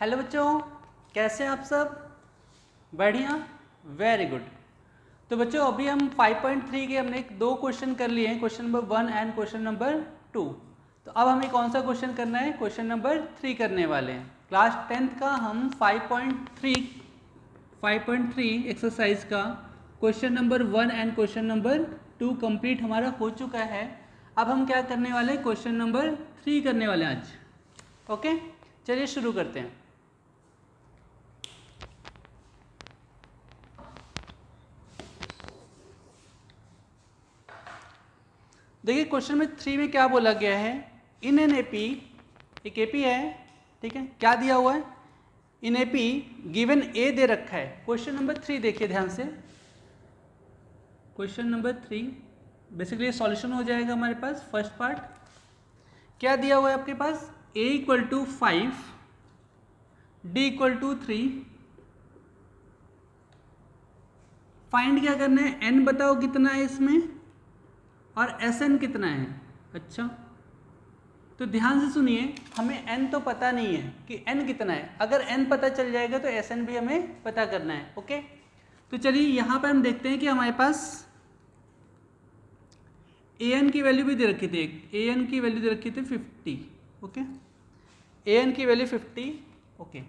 Hello बच्चों, कैसे हैं आप सब? बढ़िया, वेरी गुड। तो बच्चों अभी हम 5.3 के हमने दो क्वेश्चन कर लिए हैं, question number 1 and question number 2। तो अब हमें कौन सा क्वेश्चन करना है? क्वेश्चन नंबर 3 करने वाले हैं। क्लास 10th का हम 5.3 एक्सरसाइज का question number 1 and question number 2 complete हमारा हो चुका है। अब हम क्या करने वाले हैं? क्वेश्चन नंबर 3 करने वाले हैं आज। ओके, चलिए शुरू करते हैं। देखिए क्वेश्चन में 3 में क्या बोला गया है? इन एन एपी, एक एपी है, ठीक है, क्या दिया हुआ है? इन एपी गिवन ए दे रखा है। क्वेश्चन नंबर 3 देखिए ध्यान से। क्वेश्चन नंबर 3 बेसिकली सॉल्यूशन हो जाएगा हमारे पास। फर्स्ट पार्ट क्या दिया हुआ है आपके पास? a equal to 5, D equal to 3। Find क्या करना है? n बताओ कितना है इसमें, और Sn कितना है। अच्छा, तो ध्यान से सुनिए, हमें n तो पता नहीं है कि n कितना है। अगर n पता चल जाएगा तो Sn भी हमें पता करना है। ओके, तो चलिए यहाँ पर हम देखते हैं कि हमारे पास an की वैल्यू भी दे रखी थी। an की वैल्यू दे रखी थी 50। ओके, an की वैल्यू 50। ओके,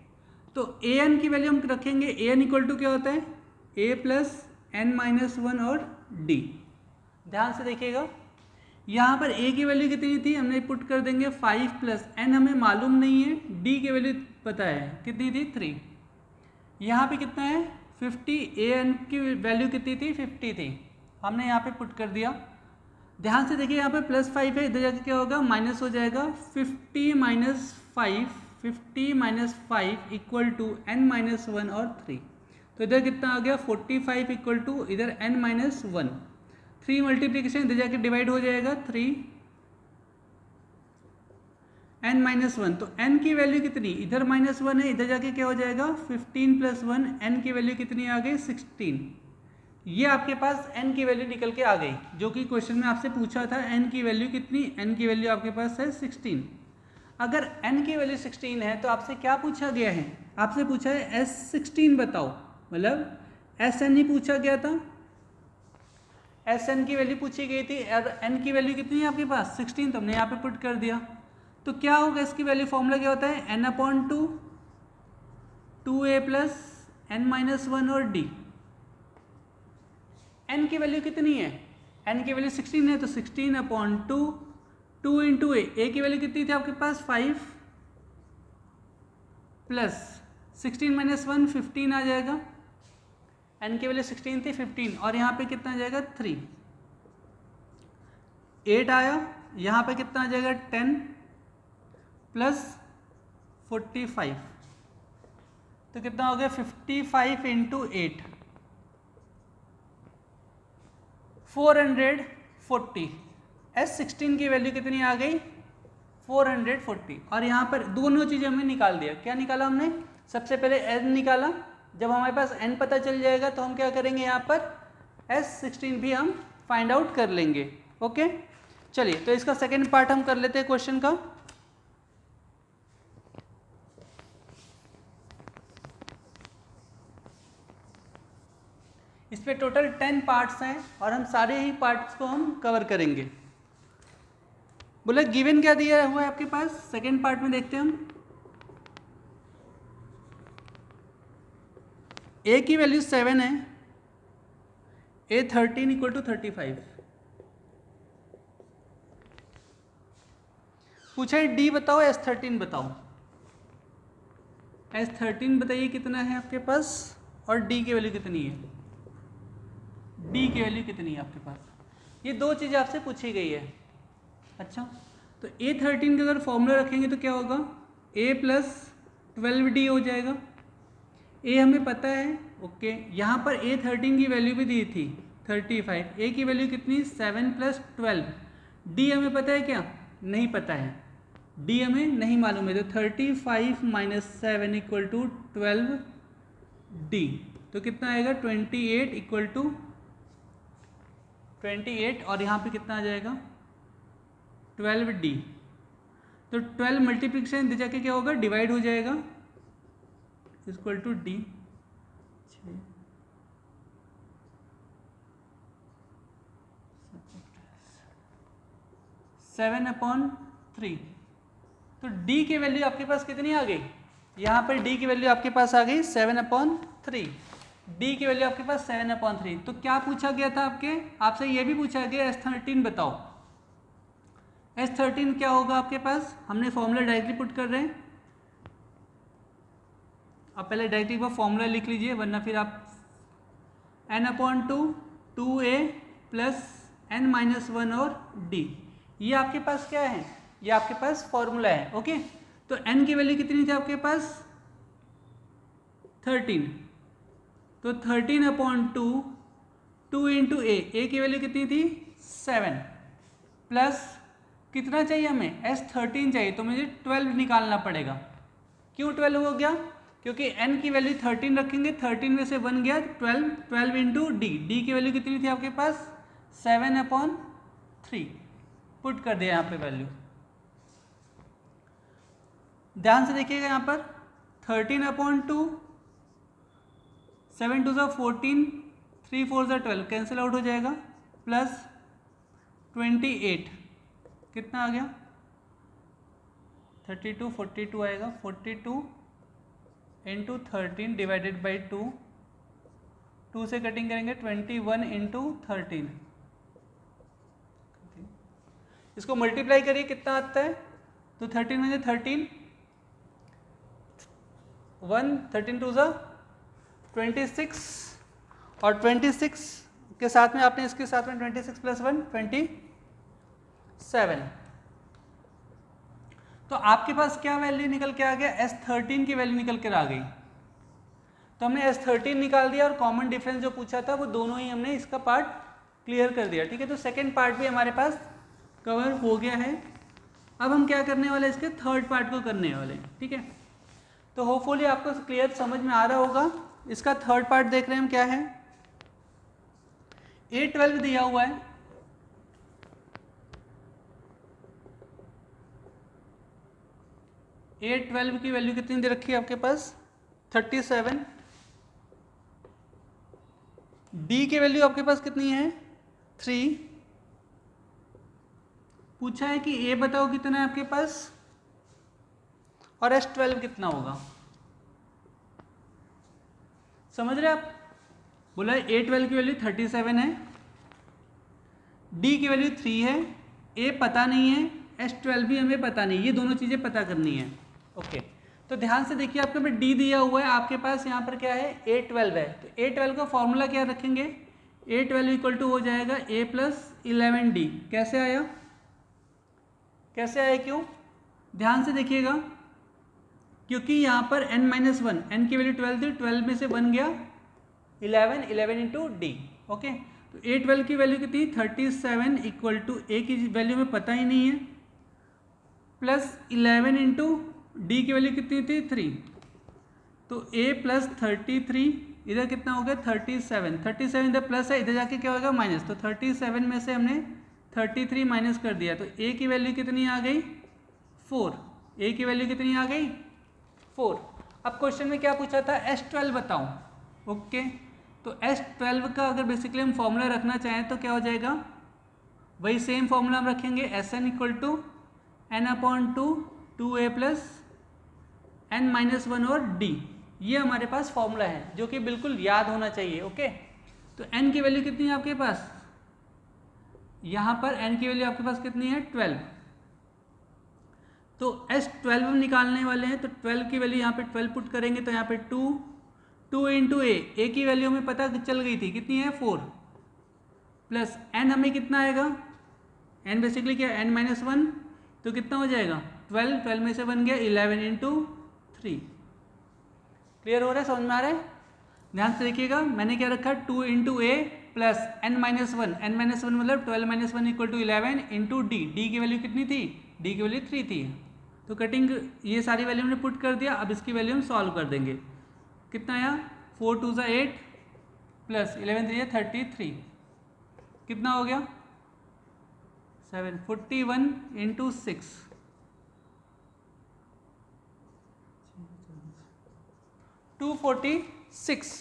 तो an की वैल्यू हम रखेंगे, an इक्वल टू क्या होता है? a प्लस n माइनस 1 और d। ध्यान से देखिएगा, यहाँ पर a की वैल्यू कितनी थी? हमने पुट कर देंगे 5 प्लस n, हमें मालूम नहीं है। d की वैल्यू पता है, कितनी थी? 3। यहाँ पे कितना है? 50। an की वैल्यू कितनी थी? 50 थी, हमने यहाँ पे पुट कर दिया। ध्यान से देखिए, यहाँ पे +5 है, इधर जाके क्या होगा? माइनस हो जाएगा। 50 minus 5, 50 minus 5 equal to n minus 1 और 3। तो इधर कितना आ गया? 45 इक्वल टू इधर n माइनस 1। 3 मल्टीप्लीकेशन इधर जाके डिवाइड हो जाएगा, 3 n माइनस 1। तो n की वैल्यू कितनी? इधर -1 है, इधर जाके क्या हो जाएगा? 15 प्लस 1। n की वैल्यू कितनी आ गई? 16। ये आपके पास n की वैल्यू निकल के आ गई, जो कि क्वेश्चन में आपसे पूछा था। n की वैल्यू कितनी? n की वैल्यू आपके पास है 16। अगर n की वैल्यू 16 है तो आपसे क्या पूछा गया है? आपसे पूछा है S16 बताओ, मतलब Sn ही पूछा गया था। Sn की वैल्यू पूछी गई थी और n की वैल्यू कितनी है आपके पास? 16। तो हमने यहाँ पे पुट कर दिया। तो क्या होगा इसकी वैल्यू? फॉर्मूला क्या होता है? n/2, 2a plus n minus 1 और d। n की वैल्यू कितनी है? n की वैल्यू 16 है, तो 16/2, 2 इंटू a की वैल्यू कितनी थी आपके पास? 5 प्लस 16 माइनस 1, 15 आ जाएगा। n की वैल्यू 16 थी, 15, और यहाँ पे कितना आ जाएगा? 3। 8 आया, यहाँ पे कितना आ जाएगा? 10 प्लस 45, तो कितना हो गया? 55 इंटू 8, 440। S16 की वैल्यू कितनी आ गई? 440। और यहाँ पर दोनों चीज़ें हमने निकाल दिया। क्या निकाला हमने? सबसे पहले n निकाला। जब हमारे पास n पता चल जाएगा तो हम क्या करेंगे? यहाँ पर S16 भी हम फाइंड आउट कर लेंगे। ओके, चलिए तो इसका सेकेंड पार्ट हम कर लेते हैं क्वेश्चन का। इस पे टोटल 10 पार्ट्स हैं और हम सारे ही पार्ट्स को हम कवर करेंगे। बोले गिवन क्या दिया हुआ है आपके पास? सेकेंड पार्ट में देखते हैं हम। a की वैल्यू 7 है, a 13 इक्वल टू 35। पूछा है d बताओ, S13 बताओ। S13 बताइए कितना है आपके पास, और d की वैल्यू कितनी है? d की वैल्यू कितनी है आपके पास? ये दो चीज़ें आपसे पूछी गई है। अच्छा, तो A13 का अगर फॉर्मूला रखेंगे तो क्या होगा? a प्लस 12d हो जाएगा। a हमें पता है। ओके, यहाँ पर A13 की वैल्यू भी दी थी 35। a की वैल्यू कितनी? 7 प्लस 12। d हमें पता है क्या? नहीं पता है, d हमें नहीं मालूम है। तो 35 माइनस 7 इक्वल टू 12d। तो कितना आएगा? 28 इक्वल टू 28, और यहाँ पे कितना आ जाएगा? 12d। तो 12 मल्टीप्लिकेशन दे जाके क्या होगा? डिवाइड हो जाएगा। Equal to D 7/3। तो d की वैल्यू आपके पास कितनी आ गई, यहाँ पर d की वैल्यू आपके पास आ गई 7/3। d की वैल्यू आपके पास 7/3। तो क्या पूछा गया था आपसे ये भी पूछा गया S13 बताओ। S13 क्या होगा आपके पास, हमने फॉर्मूला डायरेक्टली पुट कर रहे हैं। आप पहले डायरेक्टली वो फॉर्मूला लिख लीजिए, वरना फिर आप n/2 2a प्लस n-1 और d, ये आपके पास क्या है, ये आपके पास फॉर्मूला है। ओके, तो n की वैल्यू कितनी थी आपके पास 13, तो 13/2 2 इंटू ए की वैल्यू कितनी थी 7, प्लस कितना चाहिए हमें S13 चाहिए, तो मुझे 12 निकालना पड़ेगा। क्यों 12 हो गया, क्योंकि n की वैल्यू 13 रखेंगे, 13 में से बन गया 12, 12 इंटू डी की वैल्यू कितनी थी आपके पास 7/3, पुट कर दिया यहाँ पे वैल्यू। ध्यान से देखिएगा यहाँ पर 13/2, 7 2 14, 3 4 12 कैंसिल आउट हो जाएगा, प्लस 28 कितना आ गया 32 42 आएगा, 42 इंटू 13 डिवाइडेड बाई 2 से कटिंग करेंगे 21 इंटू 13, इसको मल्टीप्लाई करिए कितना आता है, तो 13 में से 13 1 13 2 26 और 26 के साथ में आपने इसके साथ में 26 प्लस 1 27, तो आपके पास क्या वैल्यू निकल के आ गया S13 की वैल्यू निकल कर आ गई। तो हमने S13 निकाल दिया और कॉमन डिफरेंस जो पूछा था वो दोनों ही हमने इसका पार्ट क्लियर कर दिया। ठीक है, तो सेकंड पार्ट भी हमारे पास कवर हो गया है। अब हम क्या करने वाले हैं, इसके थर्ड पार्ट को करने वाले हैं। ठीक है, तो होपफुली आपको क्लियर समझ में आ रहा होगा। इसका थर्ड पार्ट देख रहे हैं हम क्या है, A12 दिया हुआ है, A12 की वैल्यू कितनी दे रखी है आपके पास 37, D की वैल्यू आपके पास कितनी है 3, पूछा है कि A बताओ कितना है आपके पास और S12 कितना होगा, समझ रहे आप। बोला A12 की वैल्यू 37 है, D की वैल्यू 3 है, A पता नहीं है, S12 भी हमें पता नहीं, ये दोनों चीज़ें पता करनी है। ओके, तो ध्यान से देखिए आपके पास D दिया हुआ है, आपके पास यहाँ पर क्या है A12 है, तो A12 का फॉर्मूला क्या रखेंगे, A12 इक्वल टू हो जाएगा A प्लस 11D। कैसे आया, कैसे आया, क्यों, ध्यान से देखिएगा, क्योंकि यहाँ पर n-1 n की वैल्यू 12 थी, 12 में से बन गया 11, 11 इंटू डी। ओके, तो A12 की वैल्यू कितनी 37 इक्वल टू A की वैल्यू में पता ही नहीं है, प्लस 11 इंटू डी की वैल्यू कितनी थी 3, तो A प्लस 33, इधर कितना हो गया 37, 37 इधर प्लस है, इधर जाके क्या होगा माइनस, तो 37 में से हमने 33 माइनस कर दिया, तो A की वैल्यू कितनी आ गई 4, A की वैल्यू कितनी आ गई 4। अब क्वेश्चन में क्या पूछा था S12 बताओ। ओके, तो S12 का अगर बेसिकली हम फॉर्मूला रखना चाहें तो क्या हो जाएगा, वही सेम फॉर्मूला हम रखेंगे Sn equal to n/2 2a plus n-1 और d, ये हमारे पास फॉर्मूला है जो कि बिल्कुल याद होना चाहिए। ओके, तो n की वैल्यू कितनी है आपके पास, यहाँ पर n की वैल्यू आपके पास कितनी है 12, तो S12 हम निकालने वाले हैं, तो 12 की वैल्यू यहाँ पे 12 पुट करेंगे, तो यहाँ पे 2 इंटू ए की वैल्यू हमें पता चल गई थी कितनी है 4, प्लस n हमें कितना आएगा, n बेसिकली क्या है n-1, तो कितना हो जाएगा 12, 12 में से बन गया 11 इंटू 3। क्लियर हो रहा है, समझ में आ रहा है। ध्यान से देखिएगा, मैंने क्या रखा 2 इंटू ए प्लस n-1, n-1 मतलब 12 - 1 इक्वल टू 11 इंटू डी की वैल्यू कितनी थी, डी की वैल्यू 3 थी, तो कटिंग ये सारी वैल्यू हमने पुट कर दिया। अब इसकी वैल्यू हम सॉल्व कर देंगे, कितना आया 4 2 8 प्लस 11 3 33, कितना हो गया 7, 41 इंटू 6 246।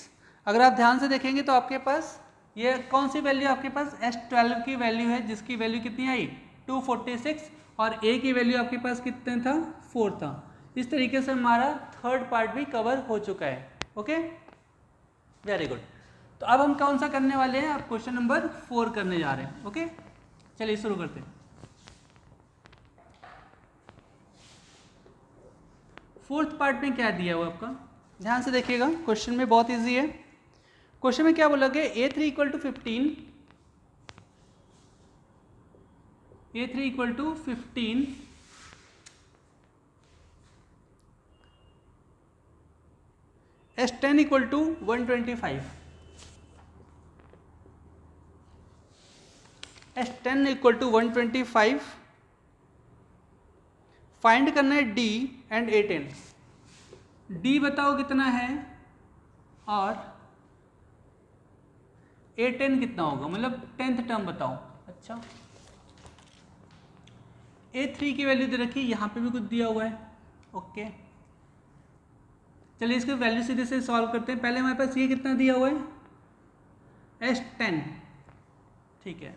अगर आप ध्यान से देखेंगे तो आपके पास ये कौन सी वैल्यू आपके पास S12 की वैल्यू है, जिसकी वैल्यू कितनी आई 246, और A की वैल्यू आपके पास कितने था 4 था। इस तरीके से हमारा थर्ड पार्ट भी कवर हो चुका है। Okay, very good. तो अब हम कौन सा करने वाले हैं, अब क्वेश्चन नंबर 4 करने जा रहे हैं। ओके, चलिए शुरू करते हैं। फोर्थ पार्ट में क्या दिया हुआ आपका, ध्यान से देखिएगा, क्वेश्चन में बहुत इजी है। क्वेश्चन में क्या बोला गया, A3 equal to 15, A3 equal to 15, S10 equal to 125, S10 equal to 125, find करना है D एंड A10। D बताओ कितना है और A10 कितना होगा, मतलब 10th टर्म बताओ। अच्छा, A3 की वैल्यू दे रखी, यहाँ पे भी कुछ दिया हुआ है। ओके, चलिए इसकी वैल्यू सीधे से सॉल्व करते हैं। पहले हमारे पास ये कितना दिया हुआ है S10, ठीक है।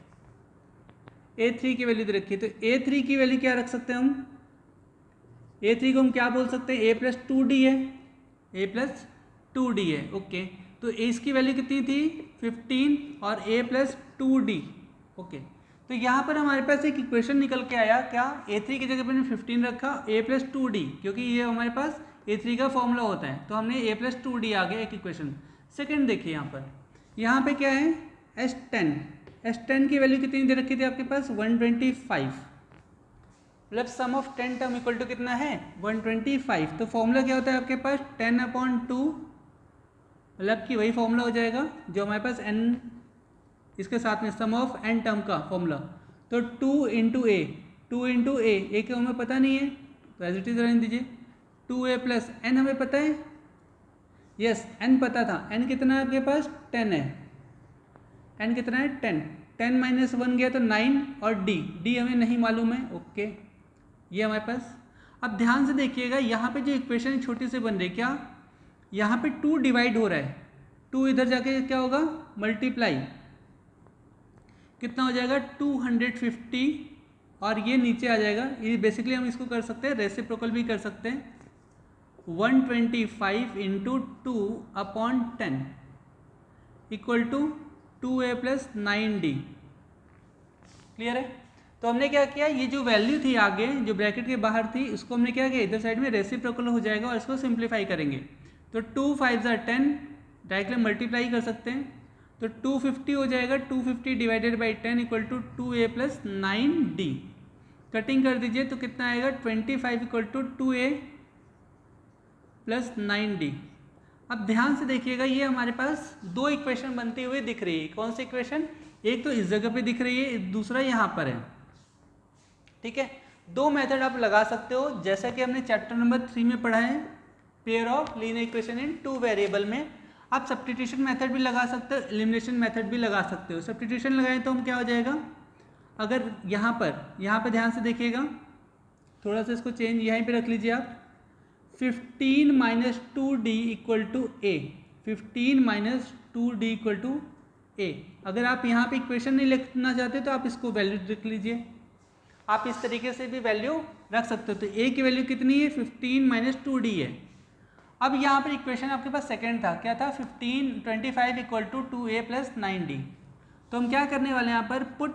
A3 की वैल्यू दे रखी है, तो A3 की वैल्यू क्या रख सकते हैं हम, A3 को हम क्या बोल सकते हैं, A प्लस 2D है, A प्लस 2D है। ओके, तो इसकी वैल्यू कितनी थी 15 और A प्लस 2D। ओके, तो यहाँ पर हमारे पास एक इक्वेशन निकल के आया, क्या A3 की जगह पर हमने 15 रखा, A प्लस 2D, क्योंकि ये हमारे पास A3 का फॉर्मूला होता है, तो हमने A प्लस 2D आ गया एक इक्वेशन। सेकेंड देखिए यहाँ पे क्या है S10, S10 की वैल्यू कितनी दे रखी थी आपके पास 125, मतलब सम ऑफ 10 टर्म इक्वल टू कितना है 125। तो फॉर्मूला क्या होता है आपके पास 10/2, मतलब कि वही फॉर्मूला हो जाएगा जो हमारे पास n इसके साथ में सम ऑफ n टर्म का फॉर्मूला। तो 2 इंटू ए, 2 इंटू ए के हमें पता नहीं है तो एज इट इज रहने दीजिए। 2a प्लस n हमें पता है, यस n पता था, n कितना है आपके पास 10 है, n कितना है 10, 10 माइनस 1 गया तो 9, और d हमें नहीं मालूम है। ओके, ये हमारे पास। अब ध्यान से देखिएगा, यहाँ पे जो इक्वेशन छोटी से बन रही, क्या यहाँ पे 2 डिवाइड हो रहा है, 2 इधर जाके क्या होगा मल्टीप्लाई, कितना हो जाएगा 250, और ये नीचे आ जाएगा। ये बेसिकली हम इसको कर सकते हैं रेसिप्रोकल भी कर सकते हैं, 125 into 2/10 equal to 2a plus 9d। Clear है? तो हमने क्या किया, ये जो वैल्यू थी आगे जो ब्रैकेट के बाहर थी, इसको हमने क्या किया इधर साइड में रेसिप्रोकल हो जाएगा, और इसको सिंप्लीफाई करेंगे। तो 2 5 10, डायरेक्टली मल्टीप्लाई कर सकते हैं, तो 250 हो जाएगा, 250 divided by 10 equal to 2a plus 9d। Cutting कर दीजिए तो कितना आएगा 25 equal to 2a plus 9d। अब ध्यान से देखिएगा, ये हमारे पास दो इक्वेशन बनती हुई दिख रही है। कौन सी इक्वेशन, एक तो इस जगह पे दिख रही है, दूसरा यहाँ पर है। ठीक है, दो मेथड आप लगा सकते हो, जैसा कि हमने चैप्टर नंबर 3 में पढ़ा है, pair of linear equation in 2 variable में। आप सब्स्टिट्यूशन मेथड भी लगा सकते हो, एलिमिनेशन मेथड भी लगा सकते हो। सब्स्टिट्यूशन लगाएं तो हम क्या हो जाएगा, अगर यहाँ पर ध्यान से देखिएगा, थोड़ा सा इसको चेंज यहीं पे रख लीजिए आप, 15 minus 2d equal to A, 15 minus 2d equal to A. अगर आप यहाँ पे इक्वेशन नहीं लिखना चाहते तो आप इसको वैल्यू लिख लीजिए, आप इस तरीके से भी वैल्यू रख सकते हो। तो ए की वैल्यू कितनी है 15 माइनस 2d है। अब यहाँ पर इक्वेशन आपके पास सेकेंड था, क्या था 25 equal to 2a plus 9d। तो हम क्या करने वाले हैं यहाँ पर, put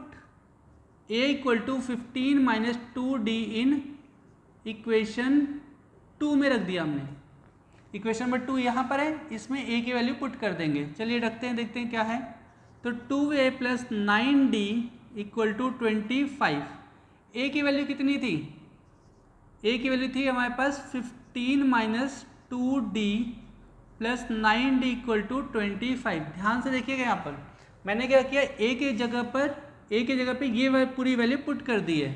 a equal to 15 minus 2d in equation 2 में रख दिया हमने। इक्वेशन नंबर 2 यहाँ पर है, इसमें a की वैल्यू पुट कर देंगे। चलिए रखते हैं, देखते हैं क्या है। तो 2a plus 9d equal to 25। a की वैल्यू कितनी थी, a की वैल्यू थी हमारे पास 15 minus 2d plus 9d equal to 25। ध्यान से देखिएगा, यहाँ पर मैंने क्या किया, a की जगह पे ये पूरी वैल्यू पुट कर दी है।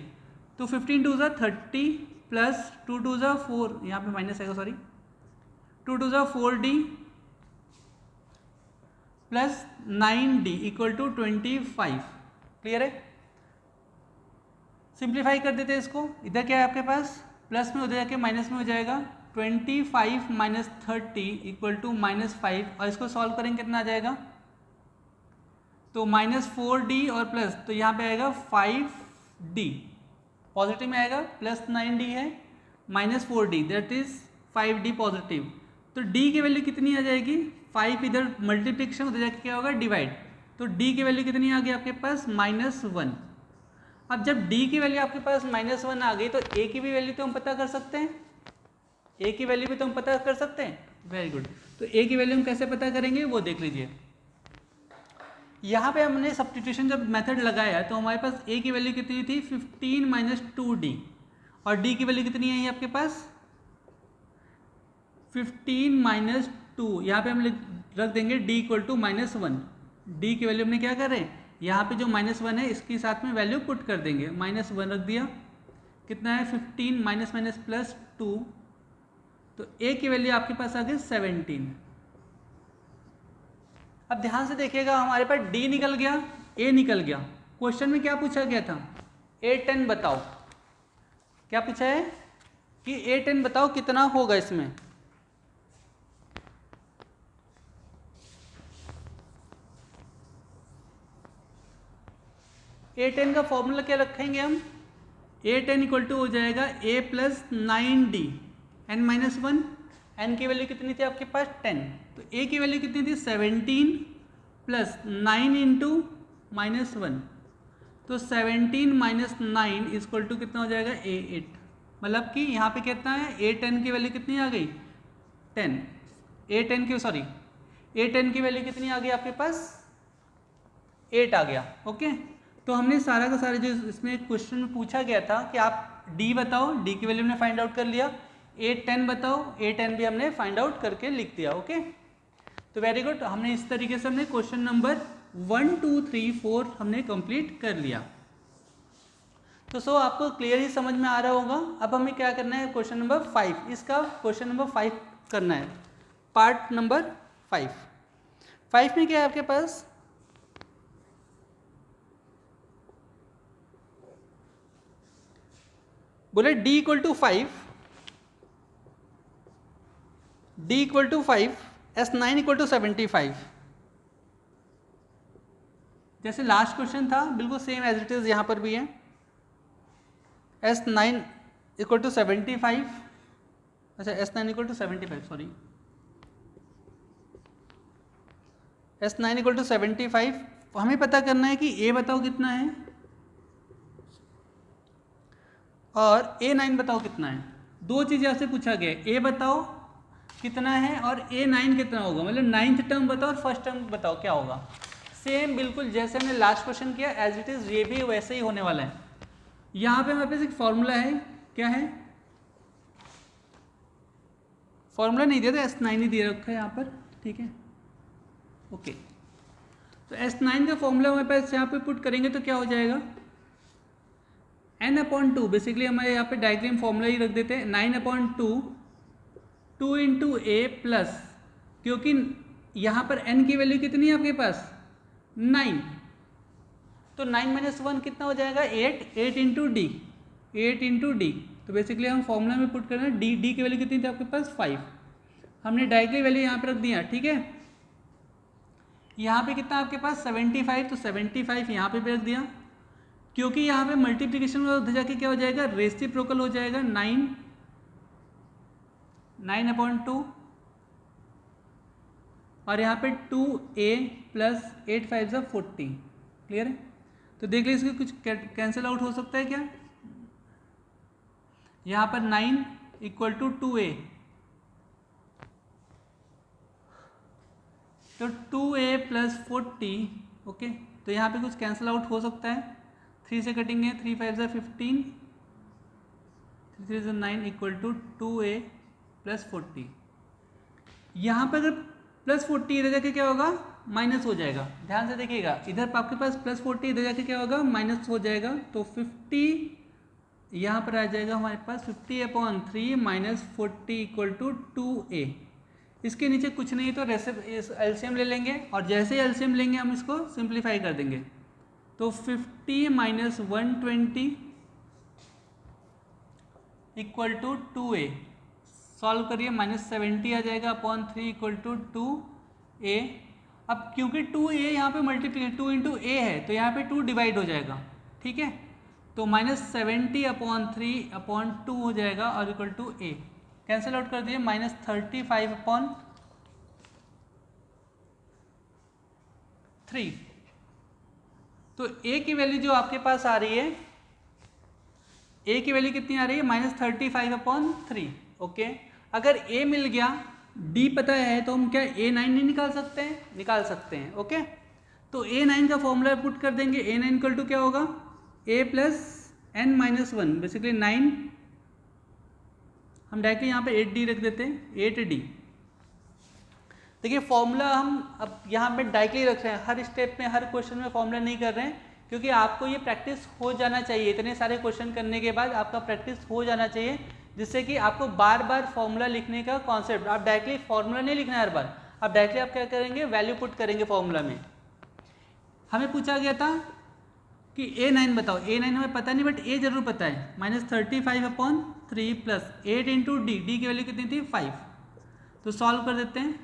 तो 15 2 30 प्लस 2 2 4, यहाँ पे माइनस आएगा, sorry, 2 2 4d plus 9d equal to 25। Clear है? सिंप्लीफाई कर देते हैं इसको, इधर क्या है आपके पास प्लस में, उधर जाके माइनस में हो जाएगा। 25 माइनस 30 इक्वल टू -5, और इसको सॉल्व करेंगे कितना आ जाएगा, तो -4d और प्लस, तो यहाँ पे आएगा 5d, पॉजिटिव में आएगा, प्लस 9d है, -4d that is 5d positive. तो d की वैल्यू कितनी आ जाएगी, 5 इधर मल्टीप्लिकेशन उधर जाके क्या होगा डिवाइड, तो d की वैल्यू कितनी आ गई आपके पास -1। अब जब d की वैल्यू आपके पास -1 आ गई तो a की भी वैल्यू तो हम पता कर सकते हैं, a की वैल्यू भी तो हम पता कर सकते हैं, वेरी गुड। तो a की वैल्यू हम कैसे पता करेंगे वो देख लीजिए। यहाँ पे हमने सब्स्टिट्यूशन जब मेथड लगाया तो हमारे पास a की वैल्यू कितनी थी 15 माइनस 2d, और d की वैल्यू कितनी है आपके पास 15 माइनस 2, यहाँ पे हम रख देंगे d इक्वल टू -1। d की वैल्यू हमने क्या कर रहे हैं, यहाँ पे जो -1 है इसके साथ में वैल्यू पुट कर देंगे, -1 रख दिया, कितना है 15 माइनस माइनस प्लस 2, तो a की वैल्यू आपके पास आ गई 17। अब ध्यान से देखिएगा हमारे पास d निकल गया, a निकल गया। क्वेश्चन में क्या पूछा गया था, A10 बताओ, क्या पूछा है कि A10 बताओ कितना होगा इसमें। A10 का फॉर्मूला क्या रखेंगे हम, A10 इक्वल टू हो जाएगा a plus 9d n-1, n की वैल्यू कितनी थी आपके पास 10, तो a की वैल्यू कितनी थी 17 प्लस 9 इंटू -1, तो 17 माइनस 9 इक्वल टू कितना हो जाएगा A8, मतलब कि यहाँ पे कितना है A10 की वैल्यू कितनी आ गई 10, A10 की वैल्यू कितनी आ गई आपके पास 8 आ गया। ओके, तो हमने सारा का सारा जो इसमें क्वेश्चन में पूछा गया था कि आप d बताओ, d की वैल्यू हमने फाइंड आउट कर लिया, A10 बताओ, A10 भी हमने फाइंड आउट करके लिख दिया। ओके, तो वेरी गुड, हमने इस तरीके से हमने क्वेश्चन नंबर 1 2 3 4 हमने कंप्लीट कर लिया। तो सो आपको क्लियर ही समझ में आ रहा होगा। अब हमें क्या करना है, क्वेश्चन नंबर 5, इसका क्वेश्चन नंबर 5 करना है, पार्ट नंबर 5 में क्या है आपके पास, बोले d equal to 5, S9 equal to 75, जैसे लास्ट क्वेश्चन था बिल्कुल सेम एज इट इज यहाँ पर भी है, S9 इक्वल टू 75, अच्छा S9 equal to 75, sorry S9 equal to 75, हमें पता करना है कि a बताओ कितना है और A9 बताओ कितना है। दो चीज़ें आपसे पूछा गया है, a बताओ कितना है और A9 कितना होगा, मतलब 9th टर्म बताओ और फर्स्ट टर्म बताओ क्या होगा। सेम बिल्कुल जैसे हमने लास्ट क्वेश्चन किया एज इट इज़ ये भी वैसे ही होने वाला है। यहाँ पे हमारे पास एक फॉर्मूला है, क्या है, फॉर्मूला नहीं दिया था, S9 ही दे रखा है यहाँ पर, ठीक है। ओके, तो S9 का फॉर्मूला हमारे पास यहाँ पे पुट करेंगे तो क्या हो जाएगा, n/2, बेसिकली हमारे यहाँ पे डायग्राम फॉर्मूला ही रख देते हैं, 9/2 2 इंटू ए प्लस, क्योंकि यहाँ पर n की वैल्यू कितनी है आपके पास 9, तो 9 माइनस 1 कितना हो जाएगा 8 इंटू डी, तो बेसिकली हम फॉर्मूला में पुट करना है डी की वैल्यू कितनी थी आपके पास 5, हमने डायरेक्टली वैल्यू यहाँ पे रख दिया, ठीक है। यहाँ पे कितना आपके पास 75, तो 75 यहाँ पे भी रख दिया, क्योंकि यहाँ पे मल्टीप्लिकेशन में उधर जाके क्या हो जाएगा रेसिप्रोकल हो जाएगा, 9/2 और यहाँ पे 2a प्लस 8 5 = 40, क्लियर है। तो देख लीजिए कुछ कैंसिल आउट हो सकता है क्या, यहाँ पर 9 इक्वल टू 2a, तो 2a प्लस 40, ओके, तो यहाँ पे कुछ कैंसिल आउट हो सकता है, 3 से कटेंगे, 3 5 = 15, 3 3 = 9 इक्वल टू 2a प्लस 40। यहाँ पर अगर प्लस 40 इधर जाके क्या होगा माइनस हो जाएगा, ध्यान से देखिएगा, इधर आपके पास प्लस 40 इधर जाके क्या होगा माइनस हो जाएगा, तो 50 यहाँ पर आ जाएगा हमारे पास 50/3 माइनस 40 इक्वल टू 2a। इसके नीचे कुछ नहीं तो एलसीएम ले लेंगे, और जैसे ही एलसीएम लेंगे हम इसको सिंप्लीफाई कर देंगे, तो 50 minus 120 equal to 2a, solve करिए, -70 आ जाएगा अपॉन 3 इक्वल टू 2a। अब क्योंकि 2a यहाँ पे मल्टीप्लीकेशन 2 इंटू ए है तो यहाँ पे 2 डिवाइड हो जाएगा, ठीक है। तो -70 अपॉन 3 अपॉन 2 हो जाएगा और equal to a। Cancel out कर दिए, -35 अपॉन 3। तो a की वैल्यू जो आपके पास आ रही है, a की वैल्यू कितनी आ रही है, -35 अपॉन 3। ओके, अगर a मिल गया, d पता है, तो हम क्या a9 नहीं निकाल सकते हैं? निकाल सकते हैं। ओके, तो a9 का फॉर्मूला पुट कर देंगे। a9 इक्वल टू क्या होगा, a plus n minus 1, basically 9। हम डायरेक्टली यहाँ पे 8d रख देते हैं, 8d। देखिए फॉर्मूला हम अब यहाँ पे डायरेक्टली रख रहे हैं, हर स्टेप में हर क्वेश्चन में फॉर्मूला नहीं कर रहे हैं, क्योंकि आपको ये प्रैक्टिस हो जाना चाहिए। इतने सारे क्वेश्चन करने के बाद आपका प्रैक्टिस हो जाना चाहिए, जिससे कि आपको बार बार फॉर्मूला लिखने का कॉन्सेप्ट, आप डायरेक्टली फॉर्मूला नहीं लिखना हर बार, आप डायरेक्टली आप क्या करेंगे, वैल्यू पुट करेंगे फॉर्मूला में। हमें पूछा गया था कि a9 बताओ, a9 हमें पता नहीं बट a जरूर पता है, -35 upon 3 plus 8 into D, D की वैल्यू कितनी थी 5। तो सॉल्व कर देते हैं।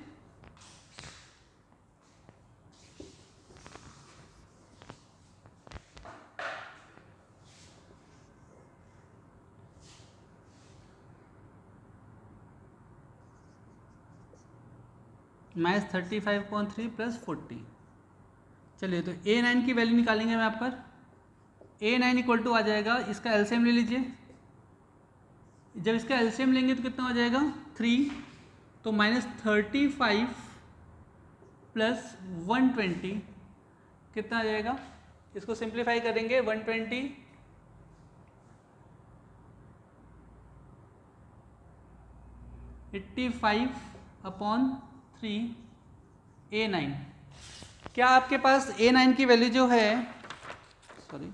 -35/3 प्लस 40। चलिए तो a9 की वैल्यू निकालेंगे हम यहाँ पर। a9 इक्वल टू आ जाएगा, इसका एलसीएम ले लीजिए। जब इसका एलसीएम लेंगे तो कितना हो जाएगा 3, तो -35 प्लस 120 कितना आ जाएगा, इसको सिंप्लीफाई करेंगे 120 85 अपॉन 3 a9। क्या आपके पास a9 की वैल्यू जो है, सॉरी,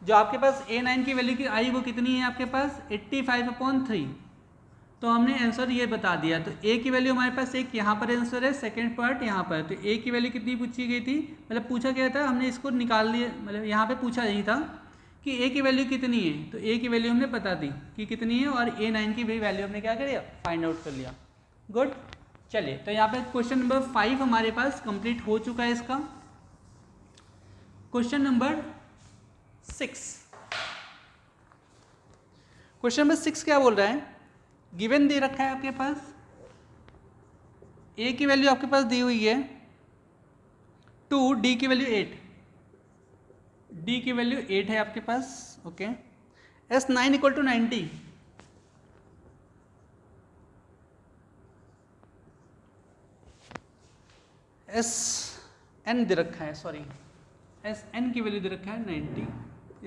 जो आपके पास a9 की वैल्यू की आई वो कितनी है आपके पास 85 अपॉन 3। तो हमने आंसर ये बता दिया। तो a की वैल्यू हमारे पास एक यहाँ पर आंसर है, सेकंड पार्ट यहाँ पर। तो a की वैल्यू कितनी पूछी गई थी, मतलब पूछा गया था, हमने इसको निकाल लिया, मतलब यहाँ पे पूछा नहीं था कि a की वैल्यू कितनी है। तो a की वैल्यू हमने बता दी कि कितनी है, और a9 की भी वैल्यू हमने क्या कर लिया, फाइंड आउट कर लिया। गुड, चलिए तो यहाँ पे क्वेश्चन नंबर 5 हमारे पास कंप्लीट हो चुका है इसका। क्वेश्चन नंबर 6, क्वेश्चन नंबर 6 क्या बोल रहा है, गिवन दे रखा है आपके पास, a की वैल्यू आपके पास दी हुई है 2, d की वैल्यू 8, d की वैल्यू 8 है आपके पास। Okay, s9 equal to 90, sn दे रखा है, सॉरी sn की वैल्यू दे रखा है 90,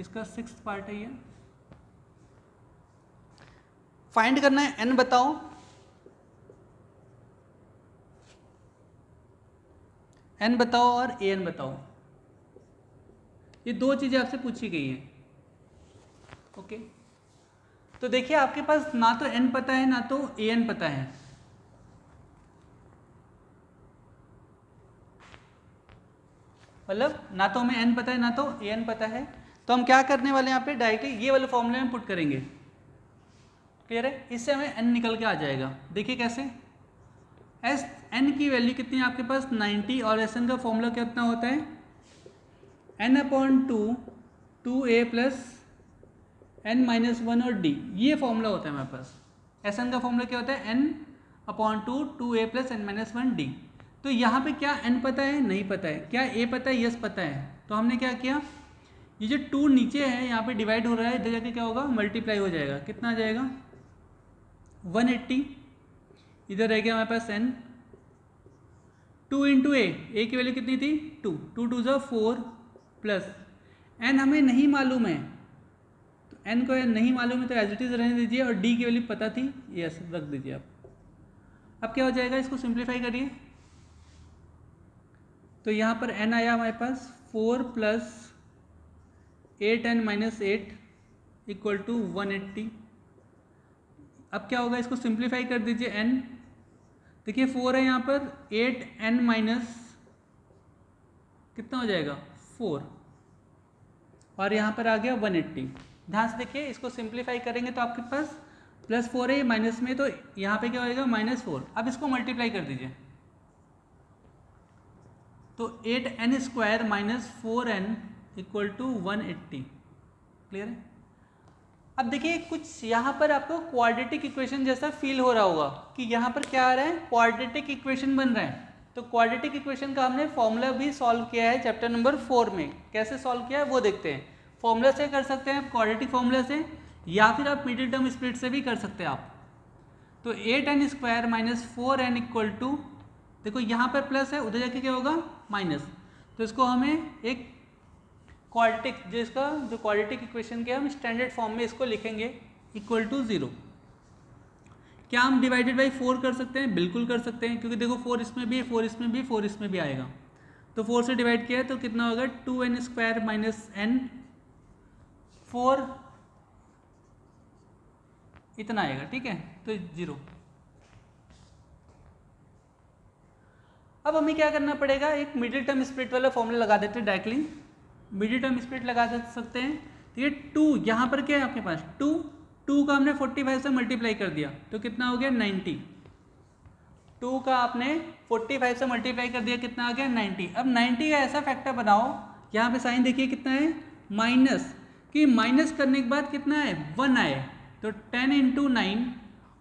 इसका 6th पार्ट है ये। फाइंड करना है n बताओ, n बताओ और an बताओ। ये दो चीजें आपसे पूछी गई हैं। ओके, तो देखिए आपके पास ना तो n पता है ना तो an पता है। मतलब ना तो हमें n पता है ना तो an पता है। तो हम क्या करने वाले हैं, यहाँ पे डायरेक्टली ये वाले फॉर्मूले में पुट करेंगे। क्लियर है, इससे हमें n निकल के आ जाएगा। देखिए कैसे, एस एन की वैल्यू कितनी है आपके पास 90, और एस एन का फॉर्मूला कितना होता है n upon 2 2a plus n minus 1 और d, ये फॉर्मूला होता है हमारे पास। एस एन का फॉर्मूला क्या होता है n upon 2 2a plus n minus 1 d। तो यहाँ पे क्या n पता है, नहीं पता है, क्या a पता है, यस पता है। तो हमने क्या किया, ये जो 2 नीचे है यहाँ पे डिवाइड हो रहा है, इधर जाके क्या होगा, मल्टीप्लाई हो जाएगा। कितना आ जाएगा 180, इधर रह गया हमारे पास n, 2 इंटू ए की वैल्यू कितनी थी 2, 2 2 ज़ा 4 प्लस n हमें नहीं मालूम है, तो n को नहीं मालूम है तो एज इट इज रहने दीजिए, और d की वैल्यू पता थी, यस रख दीजिए आप। अब क्या हो जाएगा, इसको सिंप्लीफाई करिए। तो यहाँ पर n आया हमारे पास 4 plus 8n minus 8 equal to 180। अब क्या होगा, इसको सिंप्लीफाई कर दीजिए n। देखिए 4 है यहाँ पर, 8n माइनस कितना हो जाएगा 4, और यहाँ पर आ गया 180। ध्यान से देखिए, इसको सिंप्लीफाई करेंगे तो आपके पास +4 है, माइनस में तो यहाँ पे क्या होएगा -4। अब इसको मल्टीप्लाई कर दीजिए तो 8n² - 4n = 180। क्लियर है? अब देखिए कुछ यहाँ पर आपको क्वाड्रेटिक इक्वेशन जैसा फील हो रहा होगा कि यहाँ पर क्या आ रहा है, क्वाड्रेटिक इक्वेशन बन रहा है। तो क्वाड्रेटिक इक्वेशन का हमने फॉर्मूला भी सॉल्व किया है चैप्टर नंबर 4 में। कैसे सॉल्व किया है वो देखते हैं। फॉर्मूला से कर सकते हैं आप, क्वाड्रेटिक फॉर्मूला से, या फिर आप मिडिल टर्म स्प्लिट से भी कर सकते हैं आप। तो 8n² - 4n = देखो यहाँ पर प्लस है, उधर जाके क्या होगा माइनस। तो इसको हमें एक क्वाड्रेटिक, जिसका जो क्वाड्रेटिक इक्वेशन के हम स्टैंडर्ड फॉर्म में इसको लिखेंगे =0। क्या हम डिवाइडेड बाई 4 कर सकते हैं? बिल्कुल कर सकते हैं, क्योंकि देखो 4 इसमें भी है, 4 इसमें भी, 4 इसमें भी आएगा। तो 4 से डिवाइड किया है तो कितना होगा, 2n² - n, 4 इतना आएगा। ठीक है, तो 0। अब हमें क्या करना पड़ेगा, एक मिडिल टर्म स्प्लिट वाला फॉर्मूला लगा देते हैं डायरेक्टली। मिडिल टर्म स्प्लिट लगा सकते हैं। ठीक है, 2 यहाँ पर क्या है आपके पास, 2 का हमने 45 से मल्टीप्लाई कर दिया तो कितना हो गया 90। 2 का आपने 45 से मल्टीप्लाई कर दिया, कितना आ गया 90। अब 90 का ऐसा फैक्टर बनाओ, यहाँ पे साइन देखिए कितना है माइनस, कि माइनस करने के बाद कितना है 1 आए। तो 10 × 9,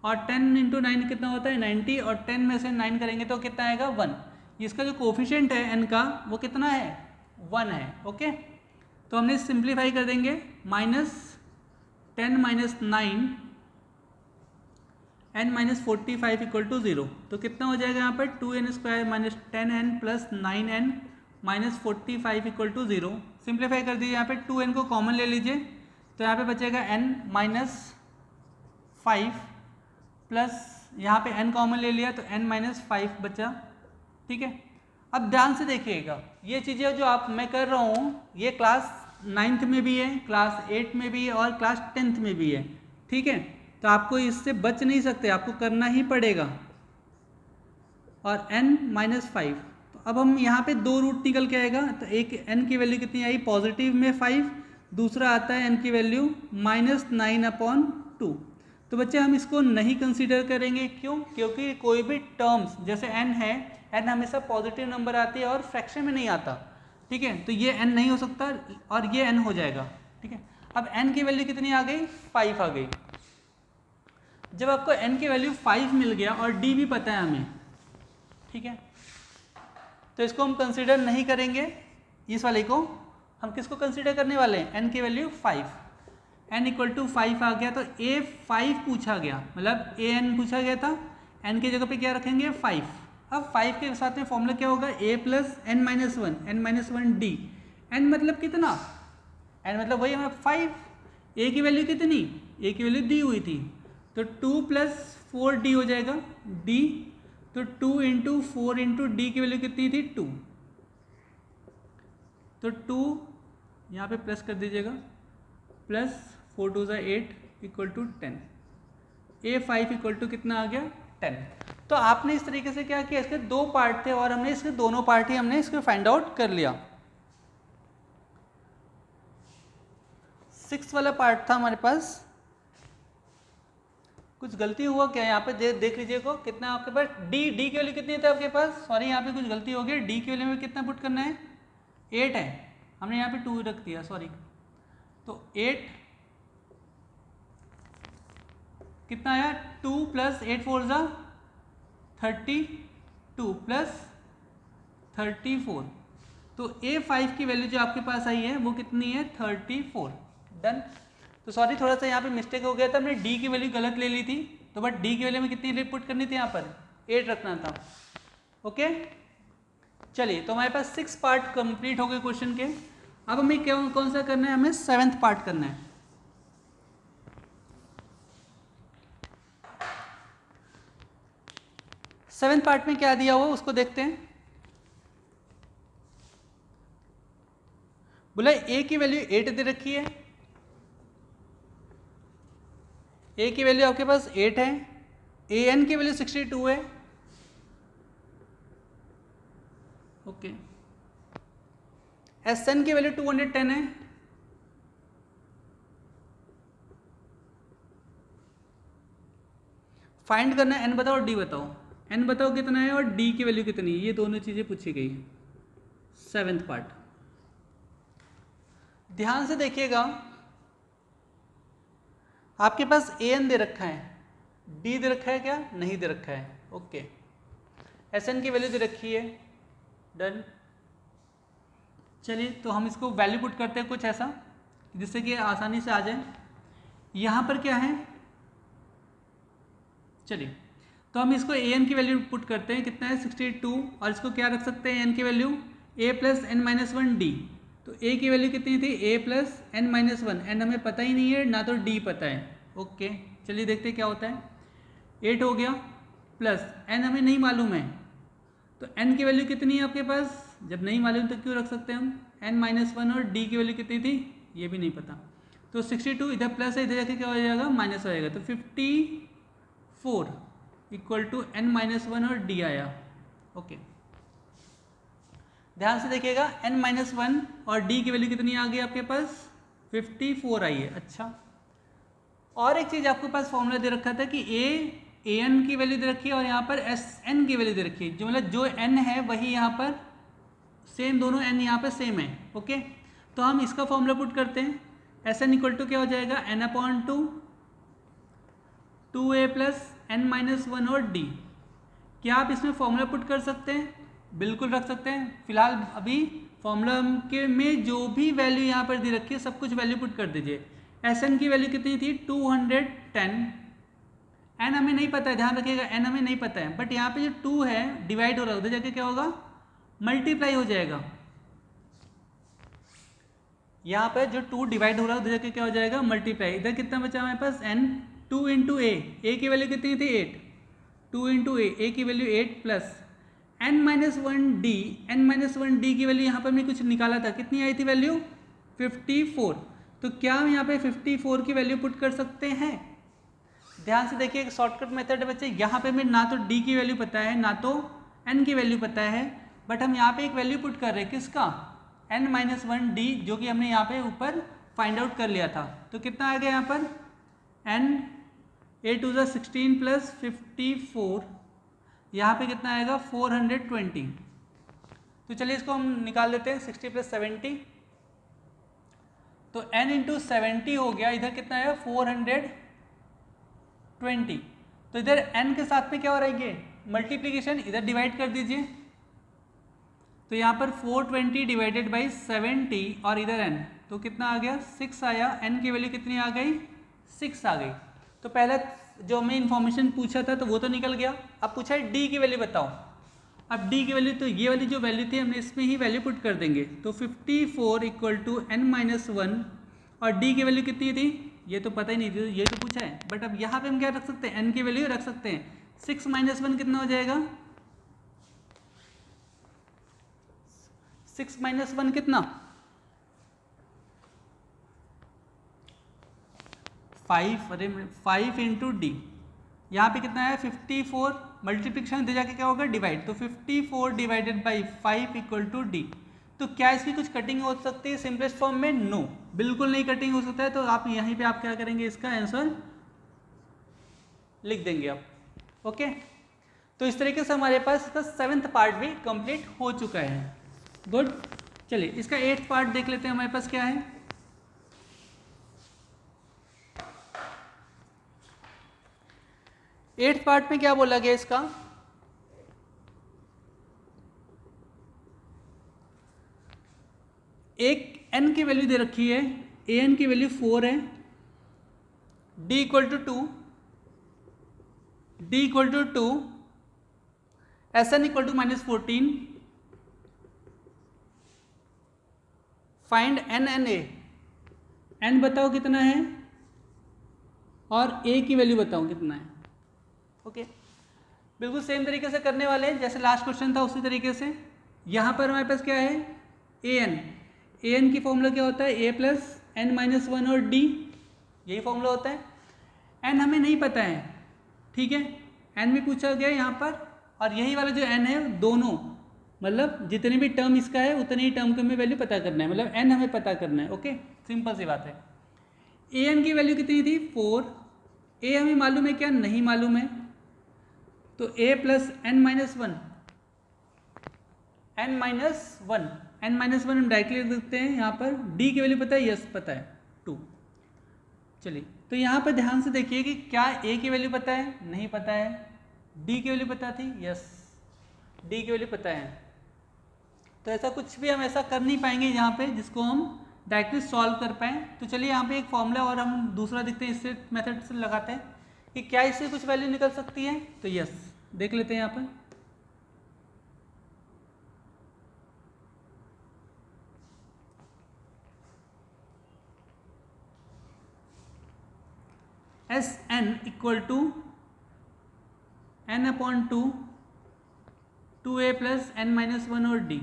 और 10 × 9 कितना होता है 90, और 10 में से 9 करेंगे तो कितना आएगा 1। इसका जो कोफिशिएंट है n का वो कितना है 1 है। ओके, तो हमने सिंप्लीफाई कर देंगे, -10 - 9 n - 45 = 0। तो कितना हो जाएगा यहाँ पर 2n² - 10n + 9n - 45 = 0। सिंप्लीफाई कर दीजिए, यहाँ पे 2n को कॉमन ले लीजिए तो यहाँ पे बचेगा n - 5 प्लस यहाँ पे n कॉमन ले लिया तो n - 5 बचा। ठीक है, अब ध्यान से देखिएगा, ये चीज़ें जो मैं कर रहा हूँ ये क्लास 9th में भी है, क्लास 8 में भी है, और क्लास 10th में भी है। ठीक है, तो आपको इससे बच नहीं सकते, आपको करना ही पड़ेगा। और n - 5, तो अब हम यहाँ पे 2 रूट निकल के आएगा, तो एक n की वैल्यू कितनी आई पॉजिटिव में 5, दूसरा आता है n की वैल्यू -9/2। तो बच्चे हम इसको नहीं कंसीडर करेंगे, क्यों? क्योंकि कोई भी टर्म्स जैसे n है, n हमेशा पॉजिटिव नंबर आती है और फ्रैक्शन में नहीं आता। ठीक है, तो ये n नहीं हो सकता और ये n हो जाएगा। ठीक है, अब n की वैल्यू कितनी आ गई 5 आ गई। जब आपको n की वैल्यू 5 मिल गया और d भी पता है हमें, ठीक है, तो इसको हम कंसीडर नहीं करेंगे। इस वाले को हम किसको कंसीडर करने वाले हैं, n की वैल्यू 5। n = 5 आ गया तो a5 पूछा गया, मतलब an पूछा गया था, n की जगह पे क्या रखेंगे 5। अब 5 के साथ में फॉर्मूला क्या होगा, a + n - 1, n - 1 d। n मतलब कितना, n मतलब वही हमें 5। a की वैल्यू कितनी, a की वैल्यू दी हुई थी, तो 2 + 4d हो जाएगा d। तो 2 × 4 × d की वैल्यू कितनी थी 2, तो 2 यहाँ पे प्लस कर दीजिएगा, प्लस 4 × 2 = 8 = 10। a5 = कितना आ गया 10। तो आपने इस तरीके से क्या किया, इसके 2 पार्ट थे और हमने इसके दोनों पार्ट ही हमने इसको फाइंड आउट कर लिया। 6 वाला पार्ट था हमारे पास, कुछ गलती हुआ क्या यहाँ पे देख लीजिए को, कितना आपके पास d की वैल्यू कितनी थी आपके पास, सॉरी यहाँ पे कुछ गलती हो गई, d की वैल्यू में कितना पुट करना है 8 है, हमने यहाँ पे 2 रख दिया, सॉरी। तो 8 कितना आया 2 + 8 4 = 32 प्लस 34। तो a5 की वैल्यू जो आपके पास आई है वो कितनी है 34। डन। तो सॉरी थोड़ा सा यहाँ पे मिस्टेक हो गया था, हमने d की वैल्यू गलत ले ली थी, तो बट d की वैल्यू में कितनी पुट करनी थी, यहाँ पर 8 रखना था। ओके, चलिए, तो हमारे पास 6 पार्ट कंप्लीट हो गए क्वेश्चन के। अब हमें कौन सा करना है, हमें 7th पार्ट करना है। सेवेंथ पार्ट में क्या दिया हुआ उसको देखते हैं। बोला a की वैल्यू 8 दे रखी है, a की वैल्यू आपके पास 8 है, an की वैल्यू 62 है। ओके, sn की वैल्यू 210 है, फाइंड करना है, एन बताओ और डी बताओ। एन बताओ कितना है और डी की वैल्यू कितनी है, ये दोनों चीज़ें पूछी गई। 7th पार्ट ध्यान से देखिएगा, आपके पास ए एन दे रखा है, डी दे रखा है क्या, नहीं दे रखा है। ओके, एस एन की वैल्यू दे रखी है, डन। चलिए तो हम इसको वैल्यू पुट करते हैं कुछ ऐसा जिससे कि आसानी से आ जाए। यहाँ पर क्या है, चलिए तो हम इसको ए एन की वैल्यू पुट करते हैं, कितना है 62, और इसको क्या रख सकते हैं एन की value A plus N minus one D. तो ए की वैल्यू कितनी थी, A plus N minus one, N हमें पता ही नहीं है ना तो डी पता है। ओके चलिए देखते हैं क्या होता है। 8 हो गया प्लस एन हमें नहीं मालूम है, तो एन की वैल्यू कितनी है आपके पास, जब नहीं मालूम तो क्यों रख सकते हैं हम एन माइनस वन, और डी की वैल्यू कितनी थी ये भी नहीं पता। तो 62 इधर प्लस है, इधर जाके क्या हो जाएगा माइनस हो जाएगा, तो 54 equal to N minus one और डी आया। ओके ध्यान से देखिएगा, n माइनस वन और d की वैल्यू कितनी आ गई आपके पास 54 आई है। अच्छा, और एक चीज़ आपके पास फॉर्मूला दे रखा था कि ए एन की वैल्यू दे रखी है और यहाँ पर एस एन की वैल्यू दे रखी है, जो मतलब जो n है वही यहाँ पर सेम, दोनों n यहाँ पर सेम है। ओके तो हम इसका फॉर्मूला पुट करते हैं, एस एन इक्वल टू क्या हो जाएगा n upon two A plus N minus one और डी। क्या आप इसमें फॉर्मूला पुट कर सकते हैं, बिल्कुल रख सकते हैं। फिलहाल अभी फॉर्मूला के में जो भी वैल्यू यहाँ पर दे रखी है सब कुछ वैल्यू पुट कर दीजिए। एस एन की वैल्यू कितनी थी 210, एन हमें नहीं पता है, ध्यान रखिएगा एन हमें नहीं पता है, बट यहाँ पे जो 2 है डिवाइड हो रहा है, उधर जाके क्या होगा मल्टीप्लाई हो जाएगा। यहाँ पर जो 2 डिवाइड हो रहा है उधर जाके क्या हो जाएगा मल्टीप्लाई। इधर कितना बचा हमारे पास n, 2 इंटू ए की वैल्यू कितनी थी 8, 2 इंटू ए की value 8 plus n minus one D, N minus one D की वैल्यू यहाँ पर हमने कुछ निकाला था, कितनी आई थी वैल्यू 54। तो क्या हम यहाँ पे 54 की वैल्यू पुट कर सकते हैं। ध्यान से देखिए, एक शॉर्टकट मेथड है बच्चे, यहाँ पे हमें ना तो d की वैल्यू पता है ना तो n की वैल्यू पता है, बट हम यहाँ पे एक वैल्यू पुट कर रहे हैं किसका n माइनस वन डी, जो कि हमने यहाँ पे ऊपर फाइंड आउट कर लिया था। तो कितना आ गया यहाँ पर n 8 टू 16 प्लस 54, यहाँ पे कितना आएगा 420। तो चलिए इसको हम निकाल लेते हैं, 60 प्लस 70, तो n इंटू 70 हो गया, इधर कितना आएगा 420। तो इधर n के साथ में क्या हो रहा है ये मल्टीप्लीकेशन, इधर डिवाइड कर दीजिए, तो यहाँ पर 420 डिवाइडेड बाई 70 और इधर n, तो कितना आ गया 6 आया, n की वैल्यू कितनी आ गई 6 आ गई। तो पहले जो हमें इन्फॉर्मेशन पूछा था तो वो तो निकल गया, अब पूछा है डी की वैल्यू बताओ। अब डी की वैल्यू, तो ये वाली जो वैल्यू थी हमने इसमें ही वैल्यू पुट कर देंगे, तो 54 equal to N minus one, और डी की वैल्यू कितनी थी ये तो पता ही नहीं थी, ये तो पूछा है, बट अब यहाँ पे हम क्या रख सकते हैं एन की वैल्यू रख सकते हैं। 6 माइनस वन कितना हो जाएगा 6 माइनस वन कितना 5, अरे 5 इंटू डी, यहाँ पे कितना है 54, मल्टीप्लिकेशन दे जाके क्या होगा डिवाइड, तो 54 divided by 5 equal to D. तो क्या इसकी कुछ कटिंग हो सकती है सिंपलेस्ट फॉर्म में, नो बिल्कुल नहीं कटिंग हो सकता है। तो आप यहीं पे आप क्या करेंगे इसका आंसर लिख देंगे आप। ओके तो इस तरीके से हमारे पास इसका 7th पार्ट भी कंप्लीट हो चुका है। गुड, चलिए इसका 8th पार्ट देख लेते हैं हमारे पास क्या है। एट्थ पार्ट में क्या बोला गया इसका, एक n की वैल्यू दे रखी है, ए एन की वैल्यू 4 है, d equal to 2, d equal to 2, S N equal to -14, find n N A, n बताओ कितना है और a की वैल्यू बताओ कितना है। ओके बिल्कुल सेम तरीके से करने वाले हैं जैसे लास्ट क्वेश्चन था उसी तरीके से। यहाँ पर हमारे पास क्या है ए एन की फॉर्मूला क्या होता है a plus N minus one और d, यही फॉर्मूला होता है। n हमें नहीं पता है, ठीक है, n भी पूछा गया यहाँ पर, और यही वाला जो n है दोनों मतलब जितने भी टर्म इसका है उतने ही टर्म का हमें वैल्यू पता करना है, मतलब n हमें पता करना है। ओके सिंपल सी बात है। ए एन की वैल्यू कितनी थी 4, ए हमें मालूम है क्या नहीं मालूम है, तो a plus n minus one, n minus one, n minus one हम डायरेक्टली लिख सकते हैं यहाँ पर। d की वैल्यू पता है, यस पता है 2। चलिए तो यहाँ पर ध्यान से देखिए कि क्या a की वैल्यू पता है, नहीं पता है। d की वैल्यू पता थी, यस d की वैल्यू पता है। तो ऐसा कुछ भी हम ऐसा कर नहीं पाएंगे यहाँ पे जिसको हम डायरेक्टली सॉल्व कर पाएँ। तो चलिए यहाँ पे एक फॉर्मूला और हम दूसरा देखते हैं, इससे मेथड से लगाते हैं कि क्या इससे कुछ वैल्यू निकल सकती है। तो यस देख लेते हैं यहाँ पर। S N equal to N upon two A plus N minus one और डी।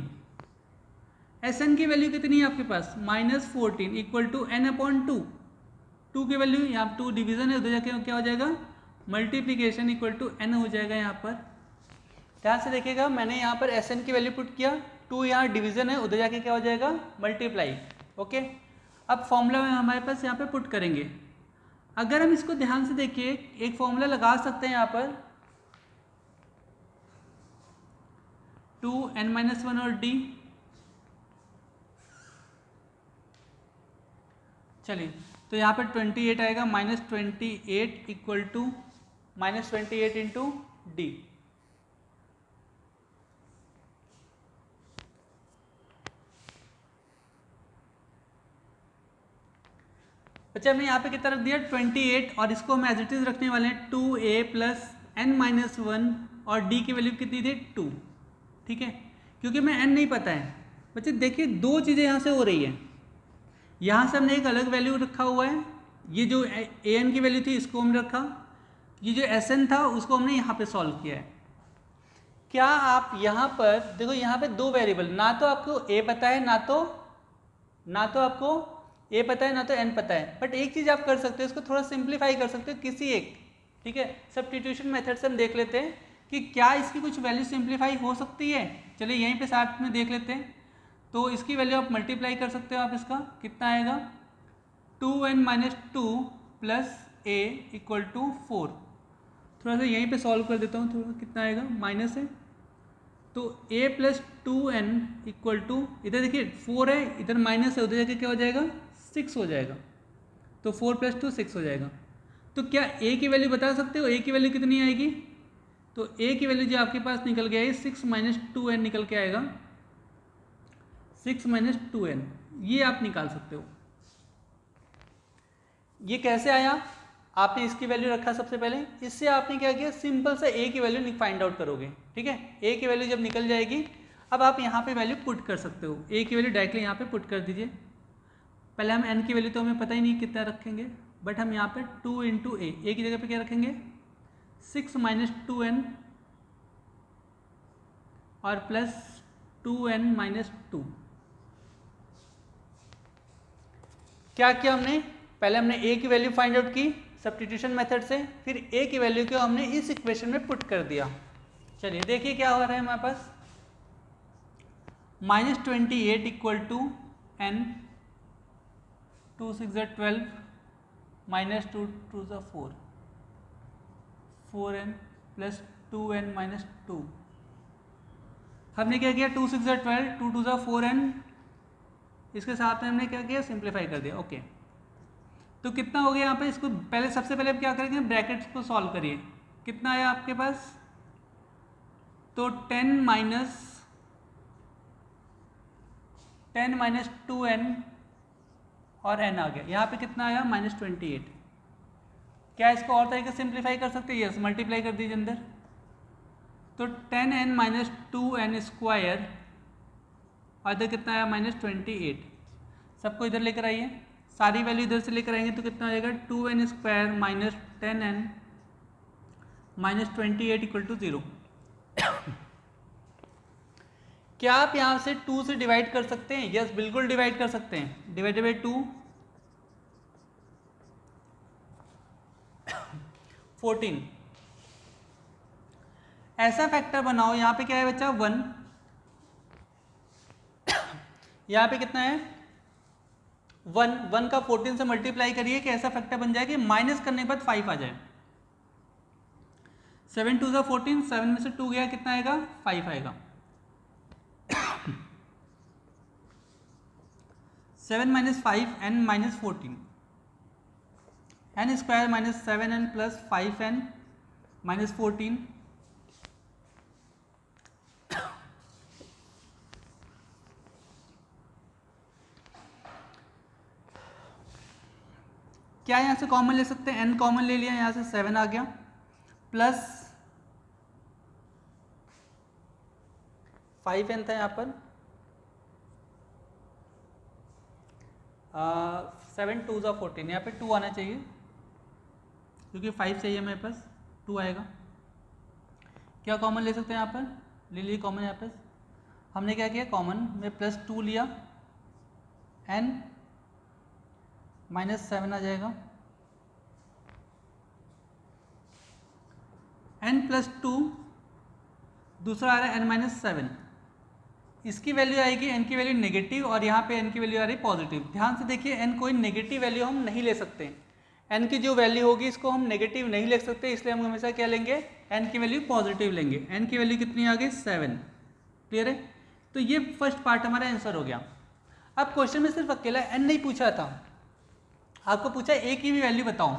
एस एन की वैल्यू कितनी है आपके पास, -14 equal to N upon two की वैल्यू यहाँ 2 डिवीजन है, उधर जाके क्या हो जाएगा मल्टीप्लीकेशन इक्वल टू एन हो जाएगा। यहाँ पर ध्यान से देखिएगा, मैंने यहाँ पर एस एन की वैल्यू पुट किया, 2 यहाँ डिवीजन है, उधर जाके क्या हो जाएगा मल्टीप्लाई। ओके, अब फॉर्मूला में हमारे पास यहाँ पे पुट करेंगे। अगर हम इसको ध्यान से देखिए, एक फॉर्मूला लगा सकते हैं यहाँ पर 2n माइनस वन और d। चलिए तो यहाँ पर 28 आएगा, -28 इक्वल टू -28 इंटू डी। अच्छा हमने यहाँ पे कितना रख दिया 28, और इसको हम एज इट इज रखने वाले हैं 2a plus n minus one और d की वैल्यू कितनी थी 2। ठीक है, क्योंकि मैं n नहीं पता है। बच्चे देखिए दो चीज़ें यहाँ से हो रही है, यहाँ से हमने एक अलग वैल्यू रखा हुआ है, ये जो an की वैल्यू थी इसको हमने रखा, ये जो sn था उसको हमने यहाँ पे सॉल्व किया है। क्या आप यहाँ पर देखो, यहाँ पे दो वेरिएबल, ना तो आपको a पता है, ना तो आपको a पता है, ना तो n पता है। बट एक चीज़ आप कर सकते हो, इसको थोड़ा सिंप्लीफाई कर सकते हो किसी एक, ठीक है, सब्स्टिट्यूशन मेथड से हम देख लेते हैं कि क्या इसकी कुछ वैल्यू सिंप्लीफाई हो सकती है। चलिए यहीं पे साथ में देख लेते हैं। तो इसकी वैल्यू आप मल्टीप्लाई कर सकते हो, आप इसका कितना आएगा 2n minus two plus A equal to 4। थोड़ा सा यहीं पे सॉल्व कर देता हूँ, थोड़ा कितना आएगा माइनस है, तो a plus 2n equal to, इधर देखिए 4 है, इधर माइनस है, उधर जाके क्या हो जाएगा 6 हो जाएगा। तो 4 प्लस 2 6 हो जाएगा। तो क्या a की वैल्यू बता सकते हो, a की वैल्यू कितनी आएगी। तो a की वैल्यू जो आपके पास निकल के आई 6 माइनस 2n निकल के आएगा, 6 माइनस 2n, ये आप निकाल सकते हो। ये कैसे आया, आपने इसकी वैल्यू रखा सबसे पहले, इससे आपने क्या किया सिंपल सा a की वैल्यू फाइंड आउट करोगे। ठीक है, a की वैल्यू जब निकल जाएगी, अब आप यहाँ पे वैल्यू पुट कर सकते हो, a की वैल्यू डायरेक्टली यहाँ पे पुट कर दीजिए। पहले हम n की वैल्यू तो हमें पता ही नहीं कितना रखेंगे, बट हम यहाँ पे 2 इंटू ए की जगह पे क्या रखेंगे 6 माइनस 2n और प्लस 2n माइनस 2। क्या किया हमने, पहले हमने a की वैल्यू फाइंड आउट की सब्स्टिट्यूशन मेथड से, फिर a की वैल्यू को हमने इस इक्वेशन में पुट कर दिया। चलिए देखिए क्या हो रहा है हमारे पास, -28 इक्वल टू n, 2 6 12 माइनस 2 2 4, 4n प्लस 2n माइनस 2। हमने क्या किया 2 6 12, 2 2 4n, इसके साथ में हमने क्या किया सिंप्लीफाई कर दिया। ओके, तो कितना हो गया यहाँ पे, इसको पहले सबसे पहले क्या करेंगे ब्रैकेट्स को सॉल्व करिए। कितना आया आपके पास, तो 10 माइनस 2n और n आ गया, यहाँ पे कितना आया -28। क्या इसको और तरीके से सिंप्लीफाई कर सकते हैं, यस मल्टीप्लाई कर दीजिए अंदर। तो 10n माइनस 2n स्क्वायर और इधर कितना आया -28। सबको इधर लेकर आइए, सारी वैल्यू इधर से लेकर आएंगे तो कितना आ जाएगा 2n square minus 10n minus 28 equal to 0। क्या आप यहाँ से 2 से डिवाइड कर सकते हैं, यस बिल्कुल डिवाइड कर सकते हैं, डिवाइडेड बाई 2 14। ऐसा फैक्टर बनाओ, यहाँ पे क्या है बच्चा 1, यहाँ पे कितना है 1 का 14 से मल्टीप्लाई करिए कि ऐसा फैक्टर बन जाए कि माइनस करने के बाद 5 आ जाए। 7 2 ज़ा 14, 7 में से 2 गया कितना आएगा 5 आएगा। 7 minus 5 n minus 14, n square minus 7n plus 5n minus 14, क्या यहाँ से कॉमन ले सकते हैं, n कॉमन ले लिया, यहाँ से 7 आ गया प्लस 5n था यहाँ पर, 7 2 ज़ा 14, यहाँ पे 2 आना चाहिए क्योंकि 5 चाहिए मेरे पास, 2 आएगा। क्या कॉमन ले सकते हैं यहाँ पर, ले लिए कॉमन, यहाँ पर हमने क्या किया कॉमन में प्लस 2 लिया, n माइनस 7 आ जाएगा, n प्लस 2, दूसरा आ रहा है n माइनस 7, इसकी वैल्यू आएगी n की वैल्यू नेगेटिव और यहाँ पे n की वैल्यू आ रही है पॉजिटिव। ध्यान से देखिए n कोई नेगेटिव वैल्यू हम नहीं ले सकते, n की जो वैल्यू होगी इसको हम नेगेटिव नहीं ले सकते, इसलिए हम हमेशा क्या लेंगे n की वैल्यू पॉजिटिव लेंगे। n की वैल्यू कितनी आ गई 7, क्लियर है। तो ये फर्स्ट पार्ट हमारा आंसर हो गया। अब क्वेश्चन में सिर्फ अकेला n नहीं पूछा था, आपको पूछा a की भी वैल्यू बताओ,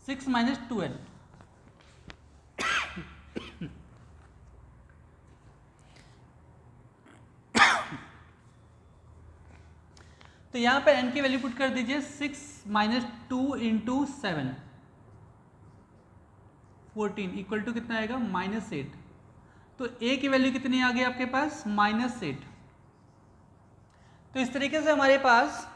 6 माइनस 2n, तो यहाँ पर n की वैल्यू पुट कर दीजिए 6 माइनस 2 इंटू 7 14 इक्वल टू कितना आएगा -8। तो a की वैल्यू कितनी आ गई आपके पास -8। तो इस तरीके से हमारे पास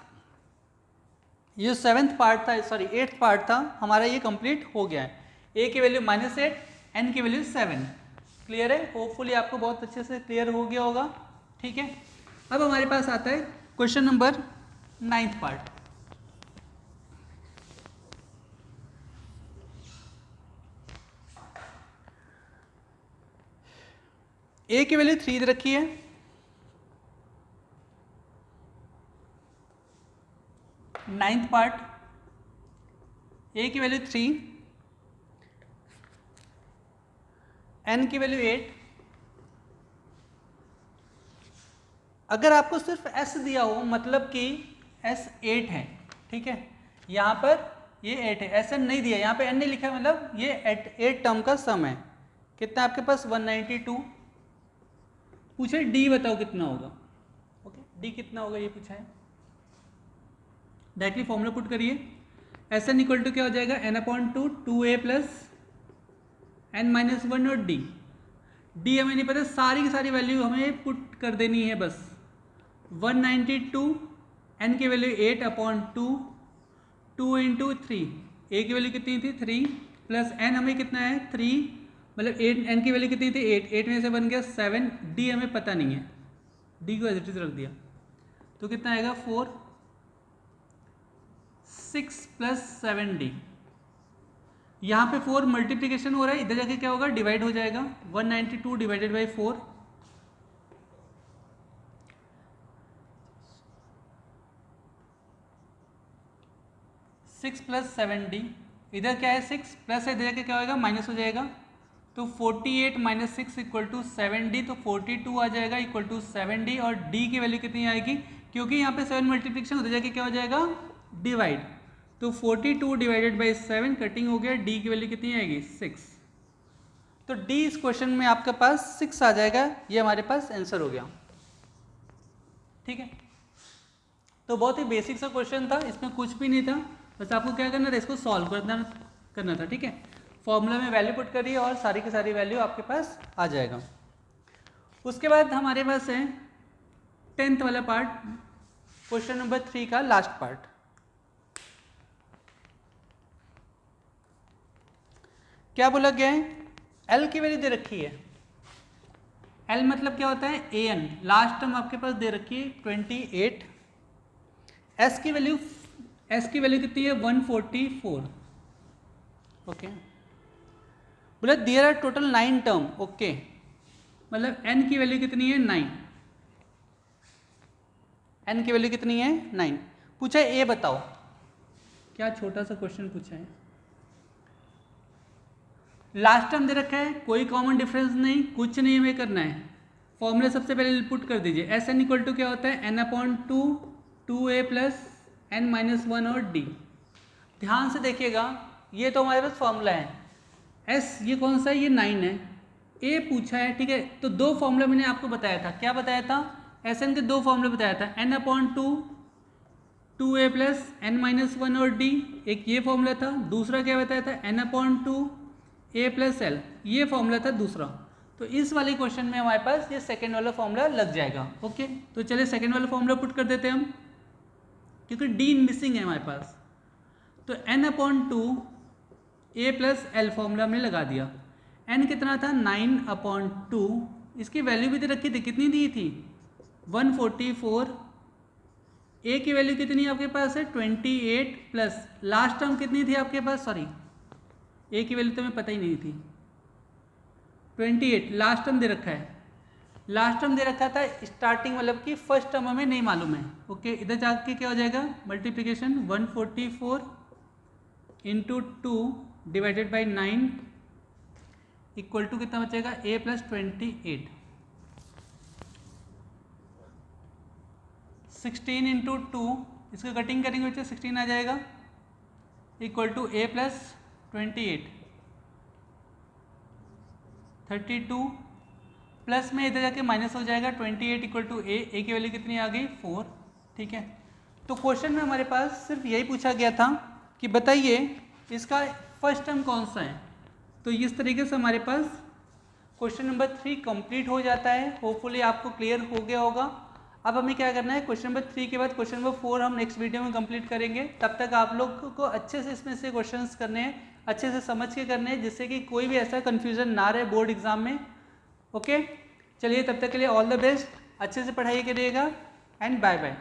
ये 7th पार्ट था, सॉरी 8th पार्ट था हमारा, ये कंप्लीट हो गया है। a की वैल्यू -8, n की वैल्यू 7, क्लियर है। होपफुली आपको बहुत अच्छे से क्लियर हो गया होगा, ठीक है। अब हमारे पास आता है question number 9th part. a की वैल्यू 3 दे रखी है, नाइन्थ पार्ट, a की वैल्यू 3, n की वैल्यू 8। अगर आपको सिर्फ s दिया हो मतलब कि s 8 है, ठीक है, यहाँ पर ये 8 है, sn नहीं दिया, यहाँ पे n नहीं लिखा है, मतलब ये 8 टर्म का सम है। कितना आपके पास 192। पूछे d बताओ कितना होगा, ओके d कितना होगा ये पूछा है। डायरेक्टली फॉर्मूला पुट करिए, एस एन इक्वल टू क्या हो जाएगा n/2 2a plus n minus 1 और d हमें नहीं पता, सारी की सारी वैल्यू हमें पुट कर देनी है बस। 192, n की वैल्यू 8/2, 2 इंटू 3, a की वैल्यू कितनी थी 3 प्लस n हमें कितना है 3, मतलब 8, n की वैल्यू कितनी थी 8 में से बन गया 7, d हमें पता नहीं है, d को एज इट इज रख दिया, तो कितना आएगा 4, 6 प्लस 7d। यहाँ पे 4 मल्टीप्लीकेशन हो रहा है, इधर जाके क्या होगा डिवाइड हो जाएगा, 192 डिवाइडेड बाई 4, 6 प्लस 7d, इधर क्या है 6 प्लस है, इधर जाके क्या होगा माइनस हो जाएगा, तो 48 माइनस 6 इक्वल टू 7d, तो 42 आ जाएगा इक्वल टू 7d, और d की वैल्यू कितनी आएगी, क्योंकि यहाँ पे 7 मल्टीप्लीकेशन उधर जाके क्या हो जाएगा डिवाइड, तो 42 डिवाइडेड बाई 7 कटिंग हो गया, d की वैल्यू कितनी आएगी 6। तो d इस क्वेश्चन में आपके पास 6 आ जाएगा, ये हमारे पास आंसर हो गया, ठीक है। तो बहुत ही बेसिक सा क्वेश्चन था, इसमें कुछ भी नहीं था, बस आपको क्या करना था इसको सॉल्व करना था, ठीक है। फॉर्मूला में वैल्यू पुट करिए और सारी की सारी वैल्यू आपके पास आ जाएगा। उसके बाद हमारे पास है 10th वाला पार्ट, क्वेश्चन नंबर 3 का लास्ट पार्ट। क्या बोला गया है, L की वैल्यू दे रखी है, L मतलब क्या होता है AN, लास्ट टर्म आपके पास दे रखी है 28, S की वैल्यू कितनी है 144, ओके। बोला there are total 9 term, okay, मतलब n की वैल्यू कितनी है 9, n की वैल्यू कितनी है 9। पूछा A बताओ, क्या छोटा सा क्वेश्चन पूछा है। लास्ट टर्म दे रखा है, कोई कॉमन डिफरेंस नहीं, कुछ नहीं हमें करना है। फॉर्मूले सबसे पहले पुट कर दीजिए। एस एन इक्वल टू क्या होता है, N upon two, two A plus N minus one और डी। ध्यान से देखिएगा, ये तो हमारे पास फॉर्मूला है। एस ये कौन सा है, ये 9 है। ए पूछा है, ठीक है। तो दो फॉर्मूला मैंने आपको बताया था, क्या बताया था, एस एन के दो फॉर्मूले बताया था, N upon two, two A plus N minus one और डी, एक ये फॉर्मूला था। दूसरा क्या बताया था, N upon two A plus L, ये फॉर्मूला था दूसरा। तो इस वाले क्वेश्चन में हमारे पास ये सेकेंड वाला फॉर्मूला लग जाएगा। ओके, तो चलिए सेकेंड वाला फॉर्मूला पुट कर देते हैं हम, क्योंकि डी मिसिंग है हमारे पास। तो N upon two A plus L formula हमने लगा दिया। एन कितना था, 9 अपॉन टू, इसकी वैल्यू भी दे रखी थी, कितनी दी थी, 144। ए की वैल्यू कितनी आपके पास है, 28 प्लस लास्ट टर्म कितनी थी आपके पास, सॉरी ए की वैल्यू तो हमें पता ही नहीं थी, 28 लास्ट टर्म दे रखा है। लास्ट टर्म दे रखा था स्टार्टिंग, मतलब कि फर्स्ट टर्म हमें नहीं मालूम है। ओके, इधर जाके क्या हो जाएगा, multiplication 144 into 2 divided by 9 equal to कितना बचेगा, ए प्लस 28। 16 इंटू 2, इसका कटिंग करेंगे बच्चे 16 आ जाएगा, equal to A plus 28, 32 plus में इधर जाके माइनस हो जाएगा, 28 इक्वल टू ए की वैल्यू कितनी आ गई, 4। ठीक है, तो क्वेश्चन में हमारे पास सिर्फ यही पूछा गया था कि बताइए इसका फर्स्ट टर्म कौन सा है। तो इस तरीके से हमारे पास क्वेश्चन नंबर 3 कंप्लीट हो जाता है। होपफुली आपको क्लियर हो गया होगा। अब हमें क्या करना है, क्वेश्चन नंबर 3 के बाद क्वेश्चन नंबर 4 हम नेक्स्ट वीडियो में कंप्लीट करेंगे। तब तक आप लोग को अच्छे से इसमें से क्वेश्चंस करने हैं, अच्छे से समझ के करने हैं, जिससे कि कोई भी ऐसा कन्फ्यूजन ना रहे बोर्ड एग्जाम में। ओके, चलिए तब तक के लिए ऑल द बेस्ट, अच्छे से पढ़ाई करिएगा एंड बाय बाय।